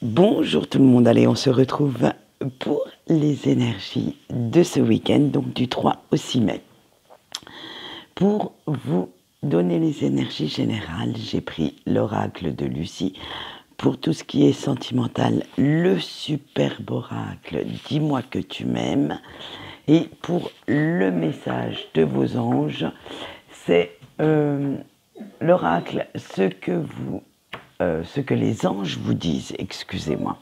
Bonjour tout le monde, allez on se retrouve pour les énergies de ce week-end, donc du 3 au 6 mai. Pour vous donner les énergies générales, j'ai pris l'oracle de Lucie. Pour tout ce qui est sentimental, le superbe oracle « Dis-moi que tu m'aimes ». Et pour le message de vos anges, c'est l'oracle « ce que les anges vous disent », excusez-moi.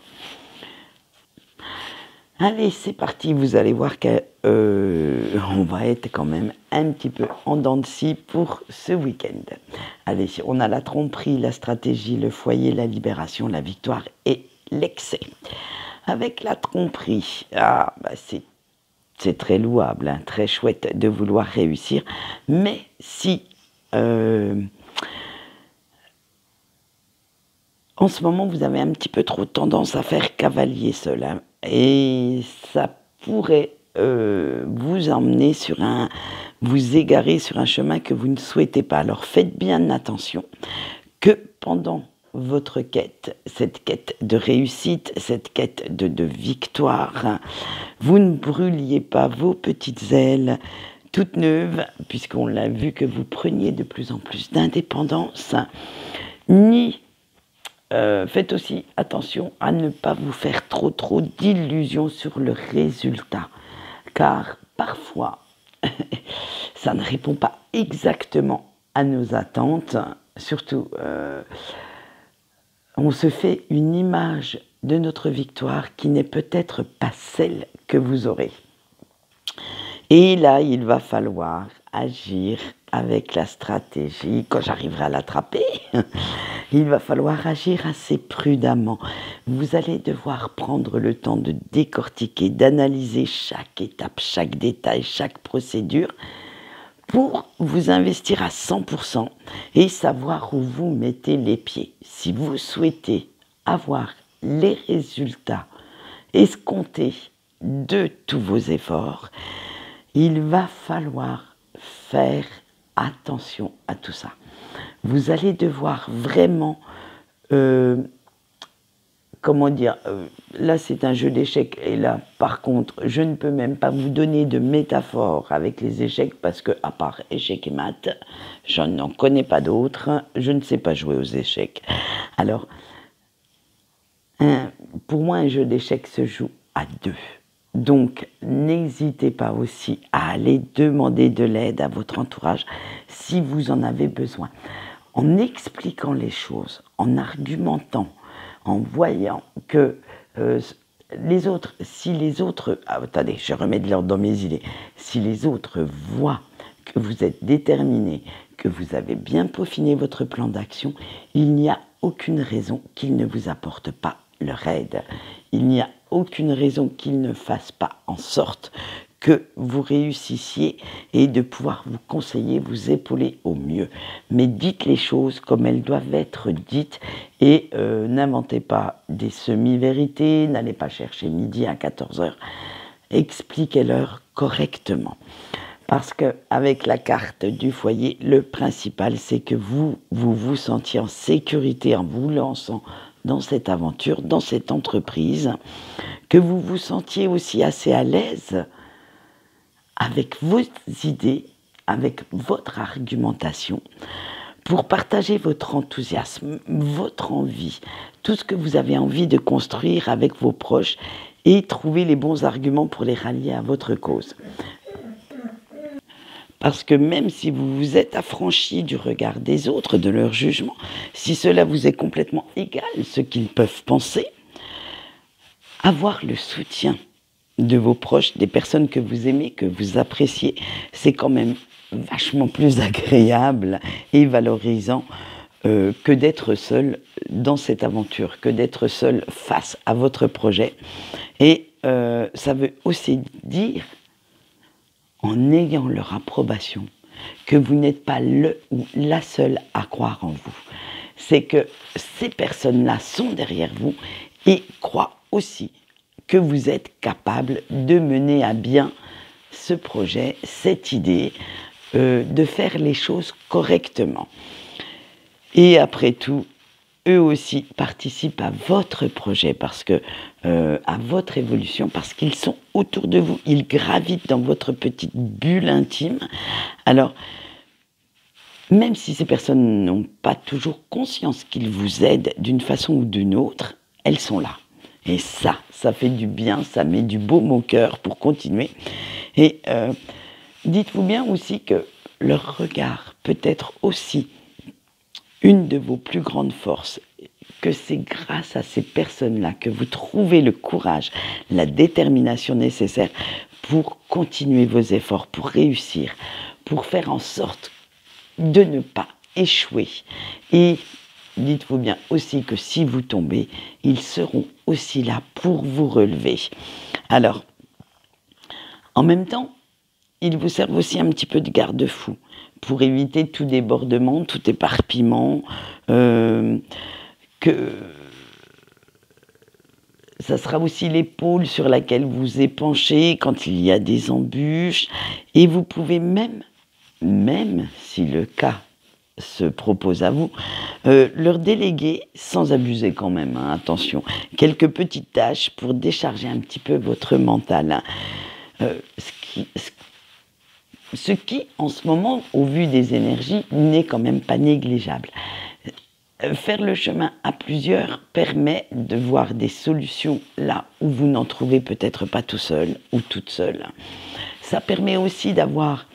Allez, c'est parti, vous allez voir qu'on va être quand même un petit peu en dents de scie pour ce week-end. Allez, on a la tromperie, la stratégie, le foyer, la libération, la victoire et l'excès. Avec la tromperie, c'est très louable, hein, très chouette de vouloir réussir, mais si en ce moment, vous avez un petit peu trop tendance à faire cavalier seul, hein, et ça pourrait vous emmener vous égarer sur un chemin que vous ne souhaitez pas. Alors faites bien attention que pendant votre quête, cette quête de réussite, cette quête de victoire, vous ne brûliez pas vos petites ailes toutes neuves, puisqu'on l'a vu que vous preniez de plus en plus d'indépendance, ni faites aussi attention à ne pas vous faire trop d'illusions sur le résultat, car parfois, ça ne répond pas exactement à nos attentes, surtout, on se fait une image de notre victoire qui n'est peut-être pas celle que vous aurez. Et là, il va falloir agir avec la stratégie, quand j'arriverai à l'attraper, il va falloir agir assez prudemment. Vous allez devoir prendre le temps de décortiquer, d'analyser chaque étape, chaque détail, chaque procédure, pour vous investir à 100% et savoir où vous mettez les pieds. Si vous souhaitez avoir les résultats escomptés de tous vos efforts, il va falloir faire attention à tout ça. Vous allez devoir vraiment, là c'est un jeu d'échecs, et là par contre je ne peux même pas vous donner de métaphore avec les échecs, parce que à part échecs et maths, je n'en connais pas d'autres, je ne sais pas jouer aux échecs. Alors, pour moi un jeu d'échecs se joue à deux. Donc, n'hésitez pas aussi à aller demander de l'aide à votre entourage si vous en avez besoin. En expliquant les choses, en argumentant, en voyant que les autres, attendez, je remets de l'ordre dans mes idées, si les autres voient que vous êtes déterminé, que vous avez bien peaufiné votre plan d'action, il n'y a aucune raison qu'ils ne vous apportent pas leur aide. Il n'y a aucune raison qu'ils ne fassent pas en sorte que vous réussissiez et de pouvoir vous conseiller, vous épauler au mieux. Mais dites les choses comme elles doivent être dites et n'inventez pas des semi-vérités, n'allez pas chercher midi à 14h. Expliquez-leur correctement. Parce qu'avec la carte du foyer, le principal, c'est que vous vous sentiez en sécurité en vous lançant dans cette aventure, dans cette entreprise, que vous vous sentiez aussi assez à l'aise avec vos idées, avec votre argumentation, pour partager votre enthousiasme, votre envie, tout ce que vous avez envie de construire avec vos proches et trouver les bons arguments pour les rallier à votre cause. Parce que même si vous vous êtes affranchi du regard des autres, de leur jugement, si cela vous est complètement égal, ce qu'ils peuvent penser, avoir le soutien de vos proches, des personnes que vous aimez, que vous appréciez, c'est quand même vachement plus agréable et valorisant que d'être seul dans cette aventure, que d'être seul face à votre projet. Et ça veut aussi dire, en ayant leur approbation, que vous n'êtes pas le ou la seule à croire en vous. C'est que ces personnes-là sont derrière vous et croient aussi que vous êtes capable de mener à bien ce projet, cette idée, de faire les choses correctement. Et après tout, eux aussi participent à votre projet, parce que à votre évolution, parce qu'ils sont autour de vous, ils gravitent dans votre petite bulle intime. Alors, même si ces personnes n'ont pas toujours conscience qu'ils vous aident d'une façon ou d'une autre, elles sont là. Et ça fait du bien, ça met du baume au cœur pour continuer. Et dites-vous bien aussi que leur regard peut être aussi une de vos plus grandes forces, que c'est grâce à ces personnes-là que vous trouvez le courage, la détermination nécessaire pour continuer vos efforts, pour réussir, pour faire en sorte de ne pas échouer. Et dites-vous bien aussi que si vous tombez, ils seront aussi là pour vous relever. Alors, en même temps, ils vous servent aussi un petit peu de garde-fou pour éviter tout débordement, tout éparpillement, que ça sera aussi l'épaule sur laquelle vous épanchez quand il y a des embûches, et vous pouvez même si le cas se propose à vous, leur déléguer, sans abuser quand même, hein, attention, quelques petites tâches pour décharger un petit peu votre mental. Hein. Ce qui, en ce moment, au vu des énergies, n'est quand même pas négligeable. Faire le chemin à plusieurs permet de voir des solutions là où vous n'en trouvez peut-être pas tout seul ou toute seule. Ça permet aussi d'avoir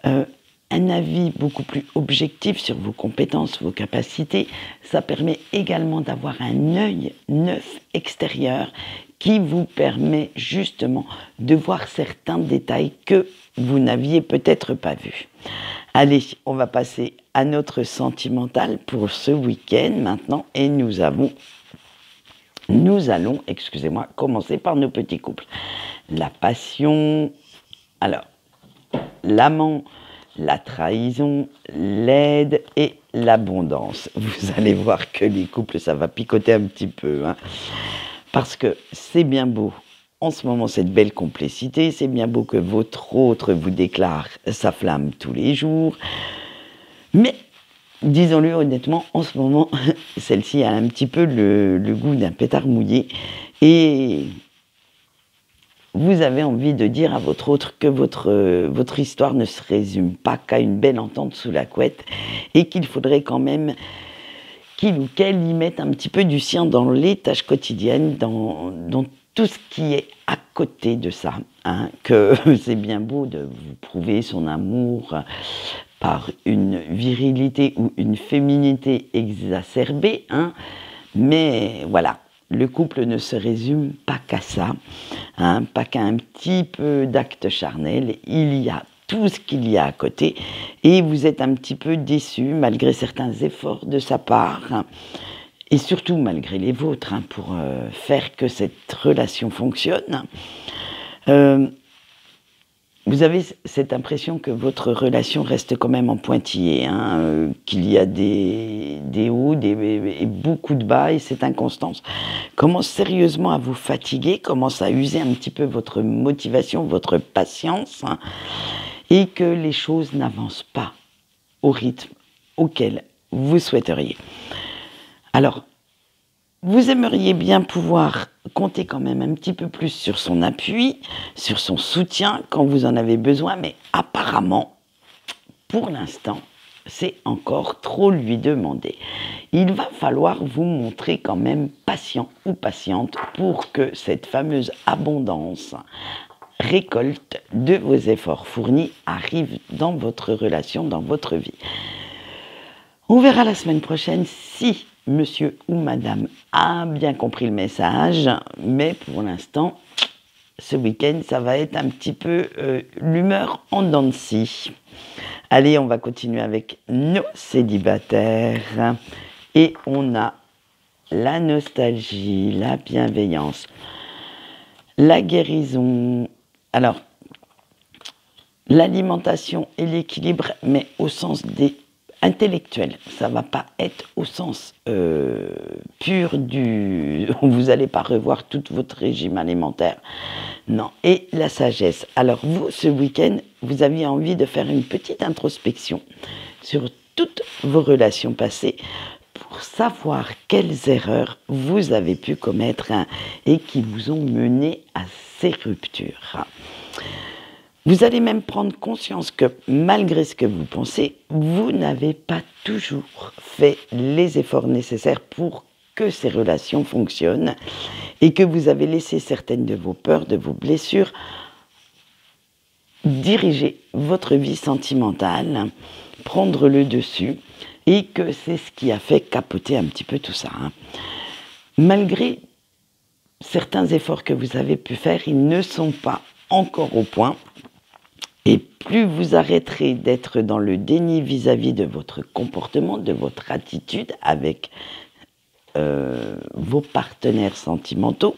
un avis beaucoup plus objectif sur vos compétences, vos capacités. Ça permet également d'avoir un œil neuf extérieur qui vous permet justement de voir certains détails que vous n'aviez peut-être pas vus. Allez, on va passer à notre sentimental pour ce week-end maintenant, et nous allons, commencer par nos petits couples. La passion, alors, l'amant, la trahison, l'aide et l'abondance. Vous allez voir que les couples, ça va picoter un petit peu, hein, parce que c'est bien beau en ce moment cette belle complicité, c'est bien beau que votre autre vous déclare sa flamme tous les jours, mais disons-le honnêtement, en ce moment, celle-ci a un petit peu le goût d'un pétard mouillé, et vous avez envie de dire à votre autre que votre histoire ne se résume pas qu'à une belle entente sous la couette, et qu'il faudrait quand même qu'il ou qu'elle y mette un petit peu du sien dans les tâches quotidiennes, dans tout ce qui est à côté de ça, hein, que c'est bien beau de vous prouver son amour par une virilité ou une féminité exacerbée, hein, mais voilà, le couple ne se résume pas qu'à ça, hein, pas qu'à un petit peu d'acte charnel, il y a tout ce qu'il y a à côté, et vous êtes un petit peu déçu malgré certains efforts de sa part, hein, et surtout malgré les vôtres, hein, pour faire que cette relation fonctionne. Vous avez cette impression que votre relation reste quand même en pointillé, hein, qu'il y a des hauts et beaucoup de bas, et cette inconstance commence sérieusement à vous fatiguer, commence à user un petit peu votre motivation, votre patience, hein, et que les choses n'avancent pas au rythme auquel vous souhaiteriez. Alors, vous aimeriez bien pouvoir compter quand même un petit peu plus sur son appui, sur son soutien quand vous en avez besoin, mais apparemment, pour l'instant, c'est encore trop lui demander. Il va falloir vous montrer quand même patient ou patiente pour que cette fameuse abondance, récolte de vos efforts fournis, arrive dans votre relation, dans votre vie. On verra la semaine prochaine si monsieur ou madame a bien compris le message, mais pour l'instant, ce week-end, ça va être un petit peu l'humeur en dents de scie. Allez, on va continuer avec nos célibataires, et on a la nostalgie, la bienveillance, la guérison. Alors, l'alimentation et l'équilibre, mais au sens des intellectuel, ça va pas être au sens pur du... Vous n'allez pas revoir tout votre régime alimentaire. Non. Et la sagesse. Alors vous, ce week-end, vous aviez envie de faire une petite introspection sur toutes vos relations passées pour savoir quelles erreurs vous avez pu commettre et qui vous ont mené à ces ruptures. Vous allez même prendre conscience que malgré ce que vous pensez, vous n'avez pas toujours fait les efforts nécessaires pour que ces relations fonctionnent et que vous avez laissé certaines de vos peurs, de vos blessures diriger votre vie sentimentale, prendre le dessus, et que c'est ce qui a fait capoter un petit peu tout ça. Malgré certains efforts que vous avez pu faire, ils ne sont pas encore au point. Et plus vous arrêterez d'être dans le déni vis-à-vis de votre comportement, de votre attitude avec vos partenaires sentimentaux,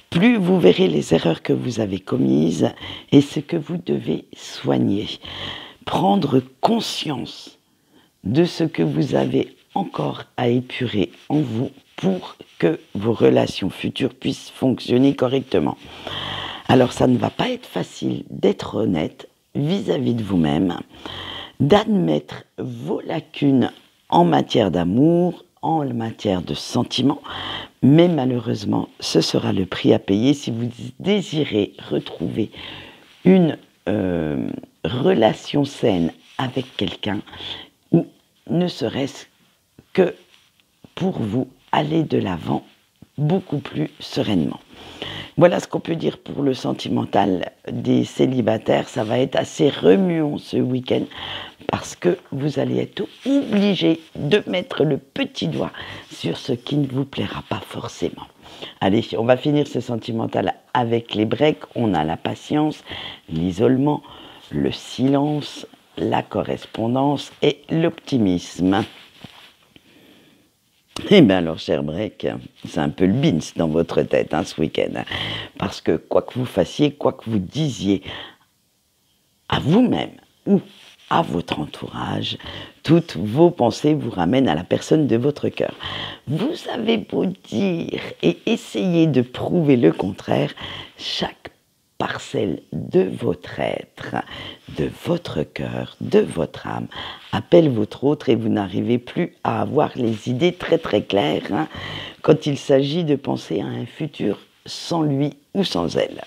plus vous verrez les erreurs que vous avez commises et ce que vous devez soigner. Prendre conscience de ce que vous avez encore à épurer en vous pour que vos relations futures puissent fonctionner correctement. Alors ça ne va pas être facile d'être honnête vis-à-vis de vous-même, d'admettre vos lacunes en matière d'amour, en matière de sentiments, mais malheureusement, ce sera le prix à payer si vous désirez retrouver une relation saine avec quelqu'un, ou ne serait-ce que pour vous aller de l'avant beaucoup plus sereinement. Voilà ce qu'on peut dire pour le sentimental des célibataires. Ça va être assez remuant ce week-end parce que vous allez être obligé de mettre le petit doigt sur ce qui ne vous plaira pas forcément. Allez, on va finir ce sentimental avec les breaks. On a la patience, l'isolement, le silence, la correspondance et l'optimisme. Eh bien alors, cher break, c'est un peu le beans dans votre tête ce week-end. Parce que quoi que vous fassiez, quoi que vous disiez à vous-même ou à votre entourage, toutes vos pensées vous ramènent à la personne de votre cœur. Vous avez beau dire et essayer de prouver le contraire, chaque parcelle de votre être, de votre cœur, de votre âme, appelle votre autre et vous n'arrivez plus à avoir les idées très très claires quand il s'agit de penser à un futur sans lui ou sans elle.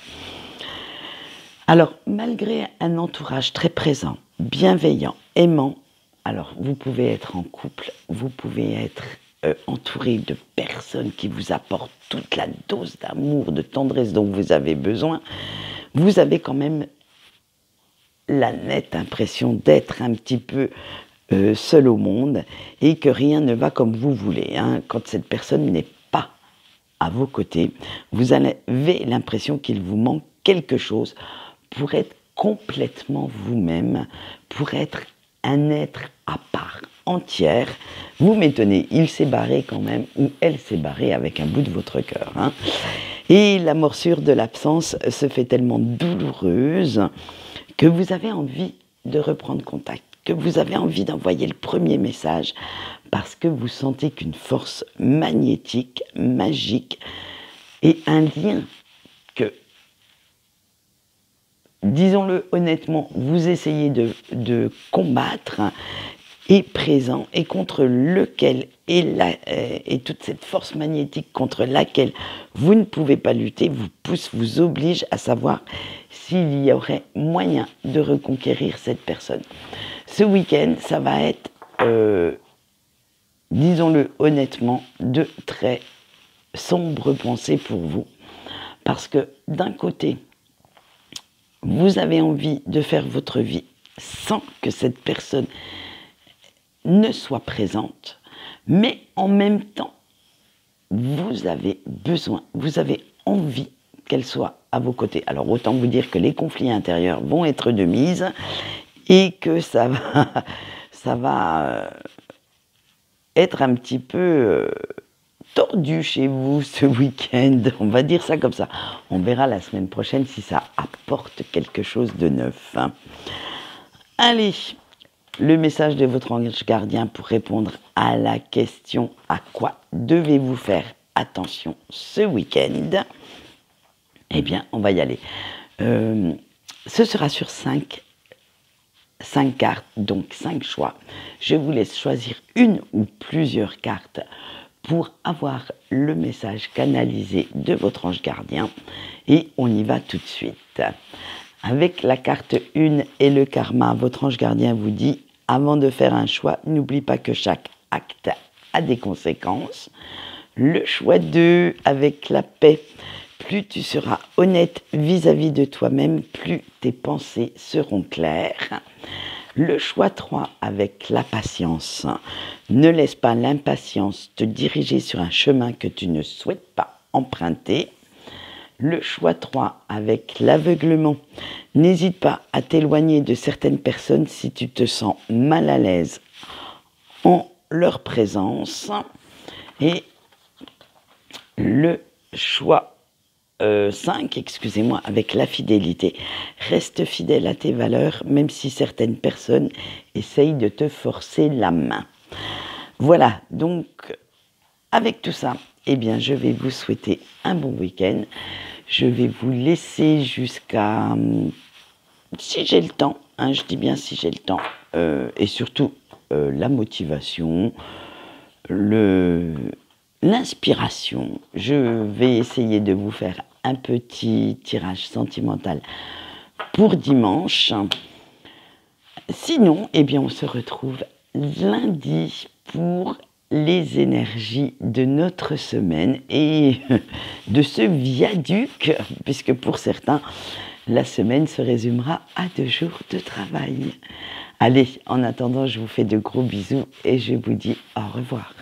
Alors, malgré un entourage très présent, bienveillant, aimant, alors vous pouvez être en couple, vous pouvez être entouré de personnes qui vous apportent toute la dose d'amour, de tendresse dont vous avez besoin, vous avez quand même la nette impression d'être un petit peu seul au monde et que rien ne va comme vous voulez. Quand cette personne n'est pas à vos côtés, vous avez l'impression qu'il vous manque quelque chose pour être complètement vous-même, pour être un être à part entière. Vous m'étonnez, il s'est barré quand même, ou elle s'est barrée avec un bout de votre cœur. Et la morsure de l'absence se fait tellement douloureuse que vous avez envie de reprendre contact, que vous avez envie d'envoyer le premier message, parce que vous sentez qu'une force magnétique, magique, et un lien que, disons-le honnêtement, vous essayez de combattre, est présent et contre lequel et toute cette force magnétique contre laquelle vous ne pouvez pas lutter vous pousse, vous oblige à savoir s'il y aurait moyen de reconquérir cette personne. Ce week-end, ça va être, disons-le honnêtement, de très sombres pensées pour vous. Parce que d'un côté, vous avez envie de faire votre vie sans que cette personne ne soit présente, mais en même temps, vous avez besoin, vous avez envie qu'elle soit à vos côtés. Alors autant vous dire que les conflits intérieurs vont être de mise et que ça va être un petit peu tordu chez vous ce week-end, on va dire ça comme ça. On verra la semaine prochaine si ça apporte quelque chose de neuf. Allez, le message de votre ange gardien pour répondre à la question « À quoi devez-vous faire attention ce week-end ?» Eh bien, on va y aller. Ce sera sur 5 5 cartes, donc 5 choix. Je vous laisse choisir une ou plusieurs cartes pour avoir le message canalisé de votre ange gardien. Et on y va tout de suite. Avec la carte 1 et le karma, votre ange gardien vous dit, avant de faire un choix, n'oublie pas que chaque acte a des conséquences. Le choix 2 avec la paix, plus tu seras honnête vis-à-vis de toi-même, plus tes pensées seront claires. Le choix 3 avec la patience, ne laisse pas l'impatience te diriger sur un chemin que tu ne souhaites pas emprunter. Le choix 3 avec l'aveuglement, n'hésite pas à t'éloigner de certaines personnes si tu te sens mal à l'aise en leur présence. Et le choix 5, excusez-moi, avec la fidélité. Reste fidèle à tes valeurs, même si certaines personnes essayent de te forcer la main. Voilà, donc avec tout ça, eh bien, je vais vous souhaiter un bon week-end. Je vais vous laisser jusqu'à, si j'ai le temps, hein, je dis bien si j'ai le temps, et surtout la motivation, l'inspiration. Je vais essayer de vous faire un petit tirage sentimental pour dimanche. Sinon, eh bien, on se retrouve lundi pour les énergies de notre semaine et de ce viaduc, puisque pour certains, la semaine se résumera à 2 jours de travail. Allez, en attendant, je vous fais de gros bisous et je vous dis au revoir.